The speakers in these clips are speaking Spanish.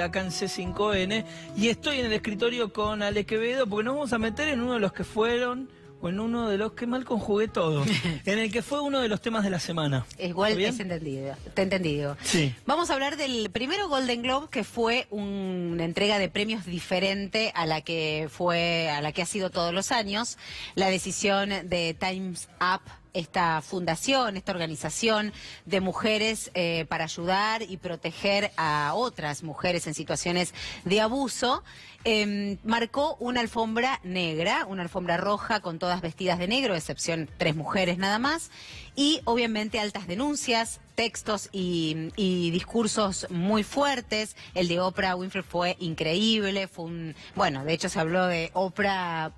aquí acá en C5N, y estoy en el escritorio con Ale Quevedo porque nos vamos a meter en uno de los que fueron, o en uno de los que mal conjugué todo, en el que fue uno de los temas de la semana. Igual es entendido, te entendido. Sí. Vamos a hablar del primero Golden Globe, que fue una entrega de premios diferente a la que ha sido todos los años. La decisión de Time's Up, esta fundación, esta organización de mujeres para ayudar y proteger a otras mujeres en situaciones de abuso, marcó una alfombra negra, una alfombra roja con todas vestidas de negro, excepción 3 mujeres nada más, y obviamente altas denuncias, textos y discursos muy fuertes. El de Oprah Winfrey fue increíble, bueno, de hecho se habló de Oprah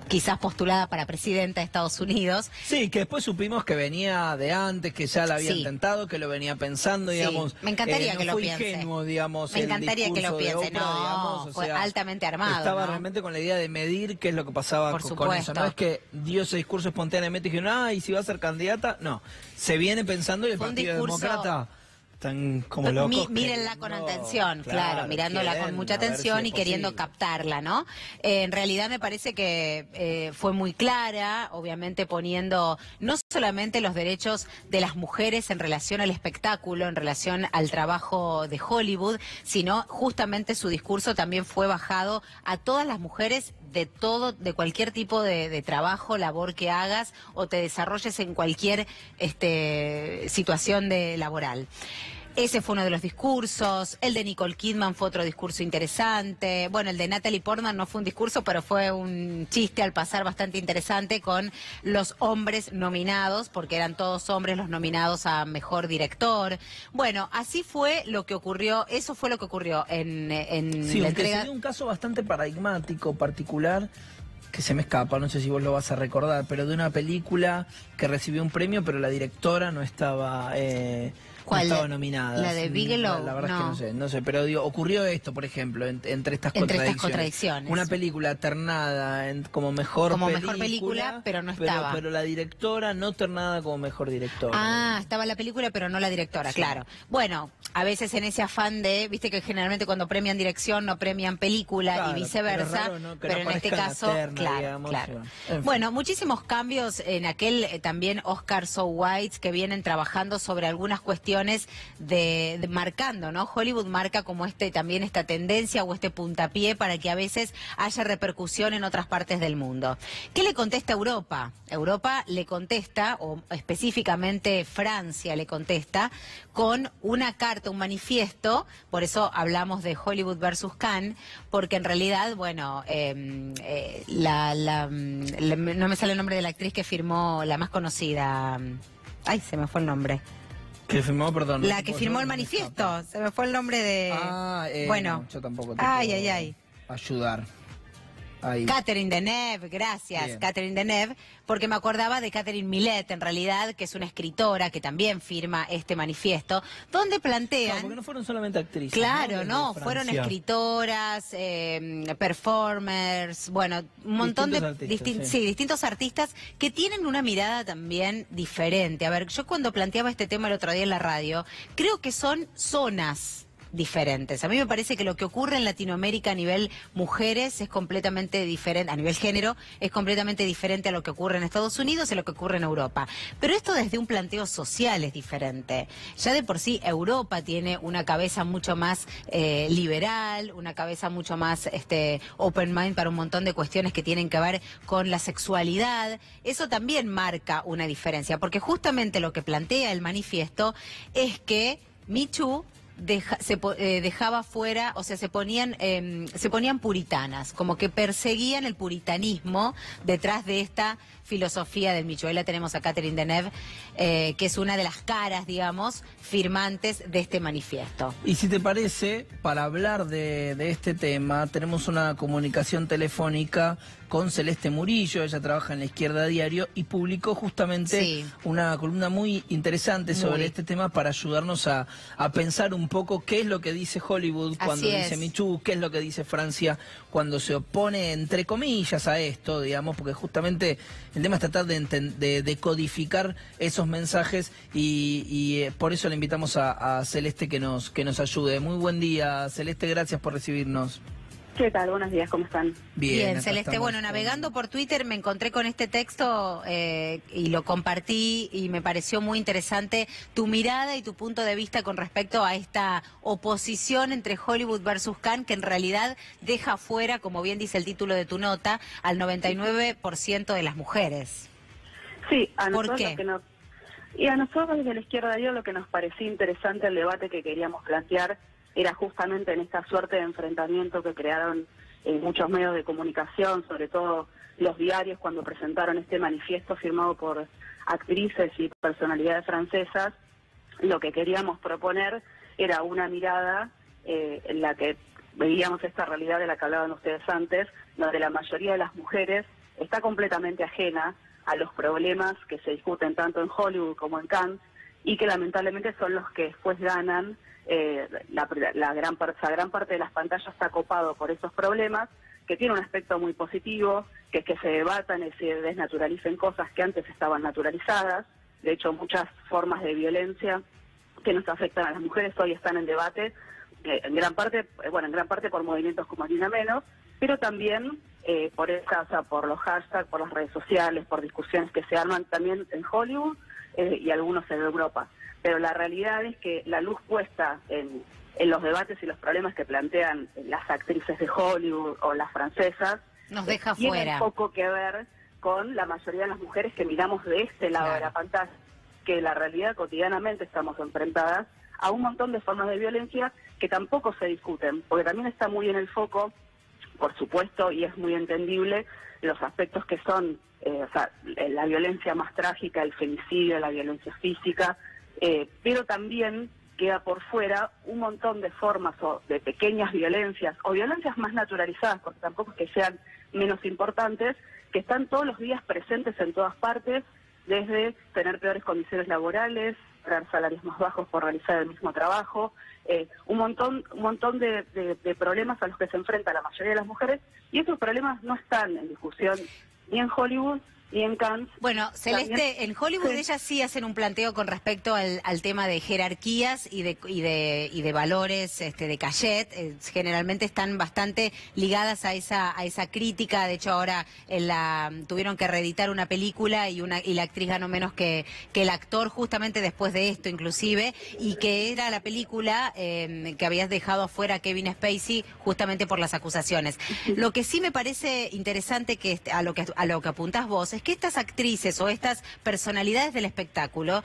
quizás postulada para presidenta de Estados Unidos. Sí, que después supimos que venía de antes, que ya la había intentado, que lo venía pensando, digamos. Me encantaría que lo piense. Ingenuo, digamos, me encantaría que lo piense. Oprah, no, digamos, fue altamente armado. Estaba realmente con la idea de medir qué es lo que pasaba con eso. No es que dio ese discurso espontáneamente y dijeron, ¿y si va a ser candidata? No, se viene pensando y el Partido Demócrata están como locos. Mírenla con atención, claro, mirándola con mucha atención y queriendo captarla, ¿no? En realidad me parece que fue muy clara, obviamente poniendo no solamente los derechos de las mujeres en relación al espectáculo, en relación al trabajo de Hollywood, sino justamente su discurso también fue bajado a todas las mujeres de cualquier tipo de trabajo, labor que hagas o te desarrolles en cualquier situación laboral. Ese fue uno de los discursos. El de Nicole Kidman fue otro discurso interesante. Bueno, el de Natalie Portman no fue un discurso, pero fue un chiste al pasar bastante interesante con los hombres nominados, porque eran todos hombres los nominados a Mejor Director. Bueno, así fue lo que ocurrió, eso fue lo que ocurrió en la entrega. Se dio un caso bastante paradigmático, particular, que se me escapa, no sé si vos lo vas a recordar, pero de una película que recibió un premio, pero la directora no estaba... ¿Cuál? No estaba nominada. ¿La de Bigelow? La verdad es que no sé, pero digo, ocurrió esto, por ejemplo, entre estas contradicciones. Una película ternada como mejor película, pero no estaba. Pero la directora no ternada como mejor directora. Estaba la película, pero no la directora, claro. Bueno, a veces en ese afán viste que generalmente cuando premian dirección no premian película y viceversa, pero en este caso, claro. Bueno, muchísimos cambios en aquel también Oscar So White, que vienen trabajando sobre algunas cuestiones marcando, ¿no? Hollywood marca como también esta tendencia o este puntapié para que a veces haya repercusión en otras partes del mundo. ¿Qué le contesta Europa? Europa le contesta, o específicamente Francia le contesta, con una carta, un manifiesto. Por eso hablamos de Hollywood versus Cannes, porque en realidad, bueno, no me sale el nombre de la actriz que firmó, la más conocida. Ay, se me fue el nombre. ¿Que firmó, perdón? La que firmó el manifiesto. Se me fue el nombre de... bueno. No, yo tampoco te puedo ayudar. Ahí. Catherine Deneuve, gracias. Bien. Catherine Deneuve, porque me acordaba de Catherine Millet, en realidad, que es una escritora que también firma este manifiesto, donde plantean... porque no fueron solamente actrices. Claro, no, fueron escritoras, performers, bueno, un montón distintos artistas que tienen una mirada también diferente. A ver, yo cuando planteaba este tema el otro día en la radio, creo que son zonas diferentes. A mí me parece que lo que ocurre en Latinoamérica a nivel mujeres es completamente diferente, a nivel género es completamente diferente a lo que ocurre en Estados Unidos y a lo que ocurre en Europa. Pero esto desde un planteo social es diferente. Ya de por sí Europa tiene una cabeza mucho más liberal, una cabeza mucho más open mind para un montón de cuestiones que tienen que ver con la sexualidad. Eso también marca una diferencia, porque justamente lo que plantea el manifiesto es que Me Too dejaba fuera, o sea, se ponían puritanas, como que perseguían el puritanismo detrás de esta filosofía del Me Too. Ahí la tenemos a Catherine Deneuve, que es una de las caras, digamos, firmantes de este manifiesto. Y si te parece, para hablar de este tema, tenemos una comunicación telefónica con Celeste Murillo, ella trabaja en La Izquierda Diario, y publicó justamente una columna muy interesante sobre este tema para ayudarnos a pensar un poco qué es lo que dice Hollywood cuando dice Me Too, qué es lo que dice Francia cuando se opone, entre comillas, a esto, digamos, porque justamente el tema es tratar de codificar esos mensajes y por eso le invitamos a Celeste que nos ayude. Muy buen día, Celeste, gracias por recibirnos. ¿Qué tal? Buenos días, ¿cómo están? Bien, Celeste. Bueno, navegando por Twitter me encontré con este texto y lo compartí y me pareció muy interesante tu mirada y tu punto de vista con respecto a esta oposición entre Hollywood versus Cannes, que en realidad deja fuera, como bien dice el título de tu nota, al 99% de las mujeres. Sí, a nosotros nosotros y a nosotros desde La Izquierda Diario lo que nos parecía interesante el debate que queríamos plantear era justamente en esta suerte de enfrentamiento que crearon muchos medios de comunicación, sobre todo los diarios, cuando presentaron este manifiesto firmado por actrices y personalidades francesas. Lo que queríamos proponer era una mirada en la que veíamos esta realidad de la que hablaban ustedes antes, donde la mayoría de las mujeres está completamente ajena a los problemas que se discuten tanto en Hollywood como en Cannes, y que lamentablemente son los que después ganan. Gran parte de las pantallas está copado por esos problemas, que tiene un aspecto muy positivo, que es que se debatan y se desnaturalicen cosas que antes estaban naturalizadas. De hecho, muchas formas de violencia que nos afectan a las mujeres hoy están en debate, en gran parte por movimientos como Ni Una Menos, pero también por los hashtags, por las redes sociales, por discusiones que se arman también en Hollywood y algunos en Europa. Pero la realidad es que la luz puesta en los debates y los problemas que plantean las actrices de Hollywood o las francesas nos deja tiene fuera. Poco que ver con la mayoría de las mujeres que miramos de este lado de la pantalla, que la realidad cotidianamente estamos enfrentadas a un montón de formas de violencia que tampoco se discuten, porque también está muy en el foco, por supuesto, y es muy entendible, los aspectos que son la violencia más trágica, el femicidio, la violencia física, pero también queda por fuera un montón de formas o de pequeñas violencias o violencias más naturalizadas, porque tampoco es que sean menos importantes, que están todos los días presentes en todas partes, desde tener peores condiciones laborales, tener salarios más bajos por realizar el mismo trabajo, un montón de problemas a los que se enfrenta la mayoría de las mujeres, y esos problemas no están en discusión ni en Hollywood y en Cannes. Bueno, Celeste, en Hollywood ellas sí hacen un planteo con respecto al tema de jerarquías y de valores de cachet. Generalmente están bastante ligadas a esa crítica. De hecho, ahora tuvieron que reeditar una película y la actriz ganó menos que el actor justamente después de esto, inclusive, y que era la película que habías dejado afuera a Kevin Spacey justamente por las acusaciones. Lo que sí me parece interesante que a lo que apuntás vos es que estas actrices o estas personalidades del espectáculo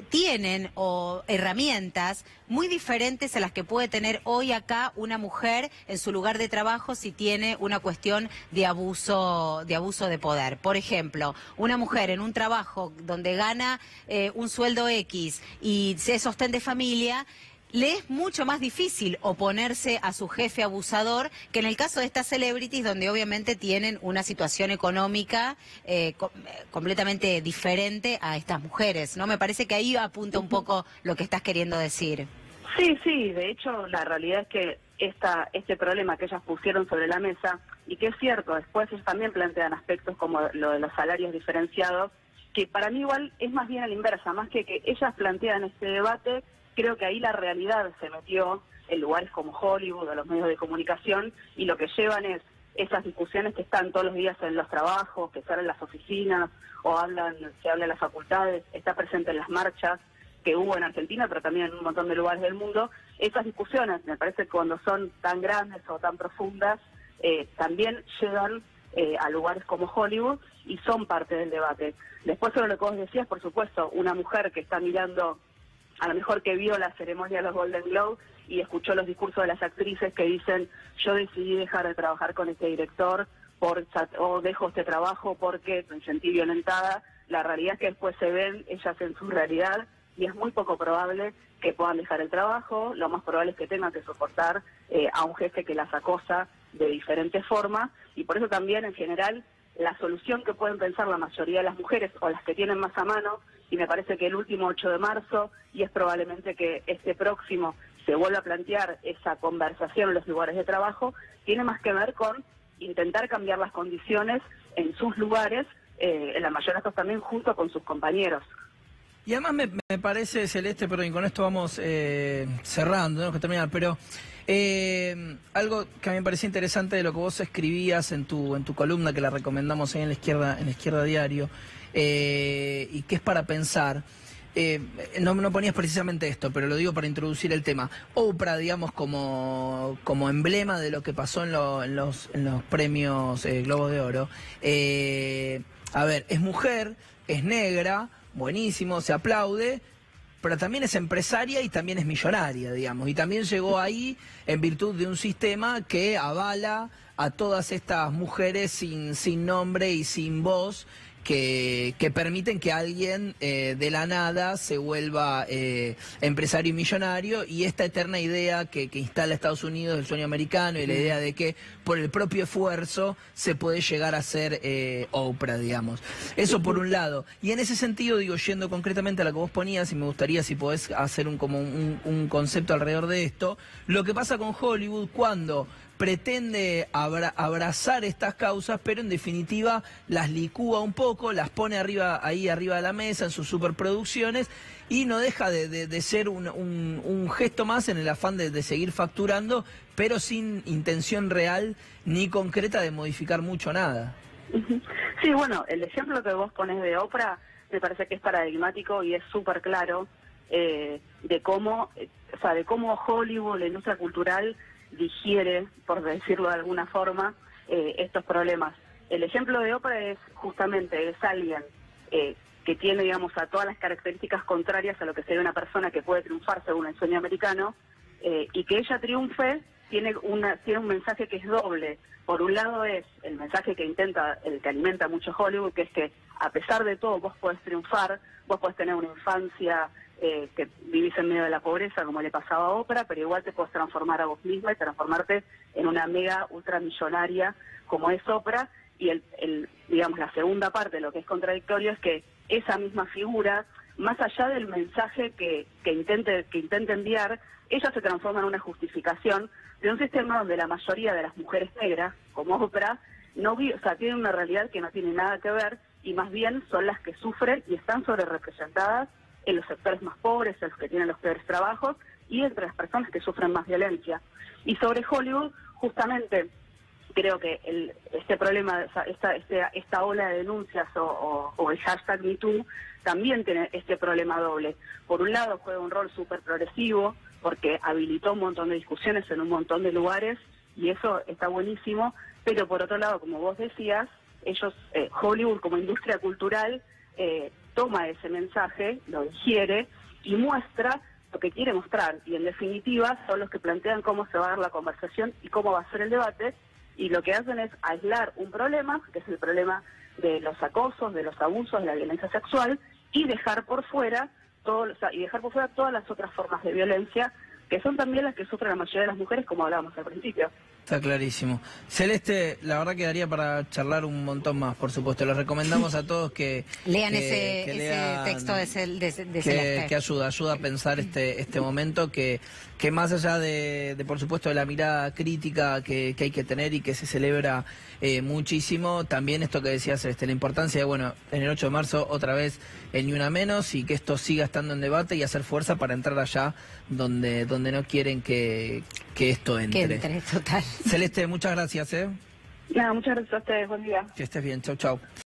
tienen herramientas muy diferentes a las que puede tener hoy acá una mujer en su lugar de trabajo si tiene una cuestión de abuso de poder. Por ejemplo, una mujer en un trabajo donde gana un sueldo X y se sostén de familia, le es mucho más difícil oponerse a su jefe abusador que en el caso de estas celebrities, donde obviamente tienen una situación económica completamente diferente a estas mujeres, ¿no? Me parece que ahí apunta un poco lo que estás queriendo decir. Sí, de hecho la realidad es que este problema que ellas pusieron sobre la mesa, y que es cierto, después ellos también plantean aspectos como lo de los salarios diferenciados, que para mí igual es más bien a la inversa, más que ellas plantean este debate. Creo que ahí la realidad se metió en lugares como Hollywood o los medios de comunicación, y lo que llevan es esas discusiones que están todos los días en los trabajos, que salen en las oficinas o se habla en las facultades, está presente en las marchas que hubo en Argentina, pero también en un montón de lugares del mundo. Esas discusiones, me parece que cuando son tan grandes o tan profundas, también llegan a lugares como Hollywood y son parte del debate. Después, sobre lo que vos decías, por supuesto, una mujer que está mirando, a lo mejor que vio la ceremonia de los Golden Globes y escuchó los discursos de las actrices que dicen: yo decidí dejar de trabajar con este director o dejo este trabajo porque me sentí violentada. La realidad es que después se ven ellas en su realidad y es muy poco probable que puedan dejar el trabajo. Lo más probable es que tengan que soportar a un jefe que las acosa de diferentes formas, y por eso también en general la solución que pueden pensar la mayoría de las mujeres o las que tienen más a mano, y me parece que el último 8 de marzo, y es probablemente que este próximo se vuelva a plantear esa conversación en los lugares de trabajo, tiene más que ver con intentar cambiar las condiciones en sus lugares, en la mayoría de casos también junto con sus compañeros. Y además me parece, Celeste, pero y con esto vamos cerrando, tenemos que terminar, pero algo que a mí me parecía interesante de lo que vos escribías en tu columna, que la recomendamos ahí en La Izquierda Diario, y que es para pensar. No ponías precisamente esto, pero lo digo para introducir el tema. Oprah, digamos, como emblema de lo que pasó en los premios Globos de Oro. A ver, es mujer, es negra, buenísimo, se aplaude, pero también es empresaria y también es millonaria, digamos. Y también llegó ahí en virtud de un sistema que avala a todas estas mujeres sin nombre y sin voz, que permiten que alguien de la nada se vuelva empresario y millonario, y esta eterna idea que instala Estados Unidos, el sueño americano, y la idea de que por el propio esfuerzo se puede llegar a ser Oprah, digamos. Eso por un lado. Y en ese sentido, digo, yendo concretamente a lo que vos ponías, y me gustaría si podés hacer un concepto alrededor de esto, lo que pasa con Hollywood cuando pretende abrazar estas causas, pero en definitiva las licúa un poco, las pone ahí arriba de la mesa en sus superproducciones, y no deja de ser un gesto más en el afán de seguir facturando, pero sin intención real ni concreta de modificar mucho nada. Sí, bueno, el ejemplo que vos pones de Oprah me parece que es paradigmático y es súper claro de cómo Hollywood, la industria cultural, digiere, por decirlo de alguna forma, estos problemas. El ejemplo de Oprah es justamente, es alguien que tiene, digamos, a todas las características contrarias a lo que sería una persona que puede triunfar según el sueño americano, y que ella triunfe tiene un mensaje que es doble. Por un lado es el mensaje que que alimenta mucho Hollywood, que es que a pesar de todo vos podés triunfar, vos podés tener una infancia que vivís en medio de la pobreza, como le pasaba a Oprah, pero igual te podés transformar a vos misma y transformarte en una mega ultramillonaria como es Oprah. Y digamos, la segunda parte de lo que es contradictorio es que esa misma figura, más allá del mensaje que intente enviar, ella se transforma en una justificación de un sistema donde la mayoría de las mujeres negras, como Oprah, tienen una realidad que no tiene nada que ver, y más bien son las que sufren y están sobrerepresentadas en los sectores más pobres, en los que tienen los peores trabajos, y entre las personas que sufren más violencia. Y sobre Hollywood, justamente, creo que este problema, esta ola de denuncias o el hashtag MeToo también tiene este problema doble. Por un lado juega un rol súper progresivo, porque habilitó un montón de discusiones en un montón de lugares, y eso está buenísimo, pero por otro lado, como vos decías, Hollywood como industria cultural, toma ese mensaje, lo digiere y muestra lo que quiere mostrar, y en definitiva son los que plantean cómo se va a dar la conversación y cómo va a ser el debate, y lo que hacen es aislar un problema, que es el problema de los acosos, de los abusos, de la violencia sexual, y dejar por fuera todas las otras formas de violencia, que son también las que sufren la mayoría de las mujeres, como hablábamos al principio. Está clarísimo. Celeste, la verdad quedaría para charlar un montón más, por supuesto. Les recomendamos a todos que lean ese texto de Celeste. Que ayuda a pensar este momento, que más allá de por supuesto, de la mirada crítica que hay que tener y que se celebra muchísimo, también esto que decía Celeste, la importancia de, bueno, en el 8 de marzo otra vez el Ni Una Menos, y que esto siga estando en debate y hacer fuerza para entrar allá donde no quieren que esto entre. Que entre, total. Celeste, muchas gracias. Nada, muchas gracias a ustedes, buen día. Que estés bien, chau.